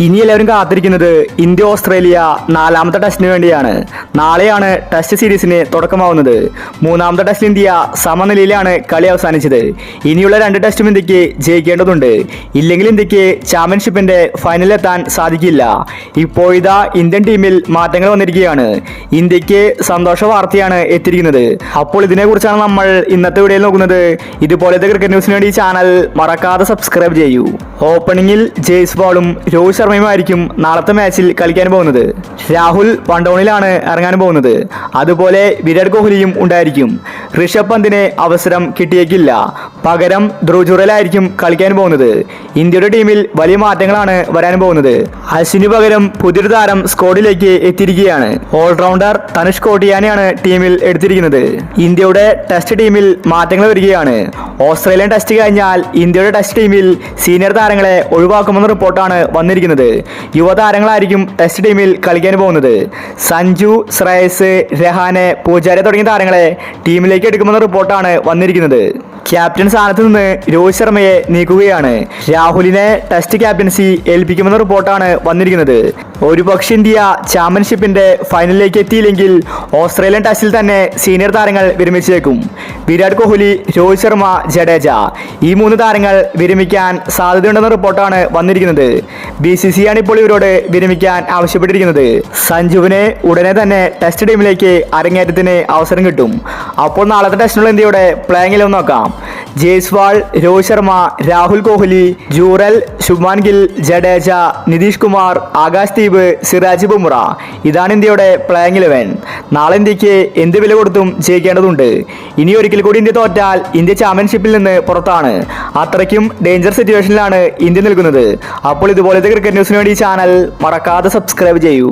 ഇനി എല്ലാവരും കാത്തിരിക്കുന്നത് ഇന്ത്യ ഓസ്ട്രേലിയ നാലാമത്തെ ടെസ്റ്റിന് വേണ്ടിയാണ്. നാളെയാണ് ടെസ്റ്റ് സീരീസിന് തുടക്കമാവുന്നത്. മൂന്നാമത്തെ ടെസ്റ്റിൽ ഇന്ത്യ സമനിലയിലാണ് കളി അവസാനിച്ചത്. ഇനിയുള്ള രണ്ട് ടെസ്റ്റും ഇന്ത്യക്ക് ജയിക്കേണ്ടതുണ്ട്. ഇല്ലെങ്കിൽ ഇന്ത്യക്ക് ചാമ്പ്യൻഷിപ്പിന്റെ ഫൈനലിലെത്താൻ സാധിക്കില്ല. ഇപ്പോഴിതാ ഇന്ത്യൻ ടീമിൽ മാറ്റങ്ങൾ വന്നിരിക്കുകയാണ്. ഇന്ത്യക്ക് സന്തോഷ വാർത്തയാണ് എത്തിയിരിക്കുന്നത്. അപ്പോൾ ഇതിനെക്കുറിച്ചാണ് നമ്മൾ ഇന്നത്തെ വീഡിയോയിൽ നോക്കുന്നത്. ഇതുപോലത്തെ ക്രിക്കറ്റ് ന്യൂസിന് വേണ്ടി ഈ ചാനൽ മറക്കാതെ സബ്സ്ക്രൈബ് ചെയ്യൂ. ഓപ്പണിംഗിൽ ജയ്സ്വാളും രോഹിത് ശർമ്മയുമായിരിക്കും നാളത്തെ മാച്ചിൽ കളിക്കാൻ പോകുന്നത്. രാഹുൽ പണ്ടോണിലാണ് ഇറങ്ങാൻ പോകുന്നത്. അതുപോലെ വിരാട് കോഹ്ലിയും ഉണ്ടായിരിക്കും. ഋഷഭ് പന്തിന് അവസരം കിട്ടിയേക്കില്ല. പകരം ധ്രുവ് ജുറലായിരിക്കും കളിക്കാൻ പോകുന്നത്. ഇന്ത്യയുടെ ടീമിൽ വലിയ മാറ്റങ്ങളാണ് വരാൻ പോകുന്നത്. അശ്വിന് പകരം പുതിയൊരു താരം സ്ക്വാഡിലേക്ക് എത്തിയിരിക്കുകയാണ്. ഓൾറൗണ്ടർ തനുഷ് കോടിയാനെയാണ് ടീമിൽ എടുത്തിരിക്കുന്നത്. ഇന്ത്യയുടെ ടെസ്റ്റ് ടീമിൽ മാറ്റങ്ങൾ വരികയാണ്. ഓസ്ട്രേലിയൻ ടെസ്റ്റ് കഴിഞ്ഞാൽ ഇന്ത്യയുടെ ടെസ്റ്റ് ടീമിൽ സീനിയർ താരങ്ങളെ ഒഴിവാക്കുമെന്ന റിപ്പോർട്ടാണ് വന്നിരിക്കുന്നത്. യുവതാരങ്ങളായിരിക്കും ടെസ്റ്റ് ടീമിൽ കളിക്കാൻ പോകുന്നത്. സഞ്ജു, ശ്രേയസ്, രഹാനെ, പൂജാര തുടങ്ങിയ താരങ്ങളെ ടീമിലേക്ക് എടുക്കുമെന്ന റിപ്പോർട്ടാണ് വന്നിരിക്കുന്നത്. ക്യാപ്റ്റൻ സ്ഥാനത്ത് നിന്ന് രോഹിത് ശർമ്മയെ നീക്കുകയാണ്. രാഹുലിനെ ടെസ്റ്റ് ക്യാപ്റ്റൻസി ഏൽപ്പിക്കുമെന്ന റിപ്പോർട്ടാണ് വന്നിരിക്കുന്നത്. ഒരുപക്ഷെ ഇന്ത്യ ചാമ്പ്യൻഷിപ്പിന്റെ ഫൈനലിലേക്ക് എത്തിയില്ലെങ്കിൽ ഓസ്ട്രേലിയൻ ടെസ്റ്റിൽ തന്നെ സീനിയർ താരങ്ങൾ വിരമിച്ചേക്കും. വിരാട് കോഹ്ലി, രോഹിത് ശർമ്മ, ജഡേജ ഈ മൂന്ന് താരങ്ങൾ വിരമിക്കാൻ സാധ്യതയുണ്ടെന്ന റിപ്പോർട്ടാണ് വന്നിരിക്കുന്നത്. BCCI ആണ് ഇപ്പോൾ ഇവരോട് വിരമിക്കാൻ ആവശ്യപ്പെട്ടിരിക്കുന്നത്. സഞ്ജുവിന് ഉടനെ തന്നെ ടെസ്റ്റ് ടീമിലേക്ക് അരങ്ങേറ്റത്തിന് അവസരം കിട്ടും. അപ്പോൾ നാളത്തെ ടെസ്റ്റിനുള്ള ഇന്ത്യയുടെ പ്ലേയിങ് ഇലവൻ നോക്കാം. ജയ്സ്വാൾ, രോഹിത് ശർമ്മ, രാഹുൽ കോഹ്ലി, ജൂറൽ, ശുഭ്മാൻ ഗിൽ, ജഡേജ, നിതീഷ് കുമാർ, ആകാശ് ദീപ്, സിറാജ് ബുംറ ഇതാണ് ഇന്ത്യയുടെ പ്ലേയിങ് ഇലവൻ. നാളെ ഇന്ത്യക്ക് എന്ത് വില കൊടുത്തും ജയിക്കേണ്ടതുണ്ട്. ഇനി ഒരിക്കൽ കൂടി ഇന്ത്യ തോറ്റാൽ ഇന്ത്യ ചാമ്പ്യൻഷിപ്പിൽ നിന്ന് പുറത്താണ്. അത്രയ്ക്കും ഡേഞ്ചർ സിറ്റുവേഷനിലാണ് ഇന്ത്യ നിൽക്കുന്നത്. അപ്പോൾ ഇതുപോലത്തെ ക്രിക്കറ്റ് ന്യൂസിന് വേണ്ടി ഈ ചാനൽ മറക്കാതെ സബ്സ്ക്രൈബ് ചെയ്യൂ.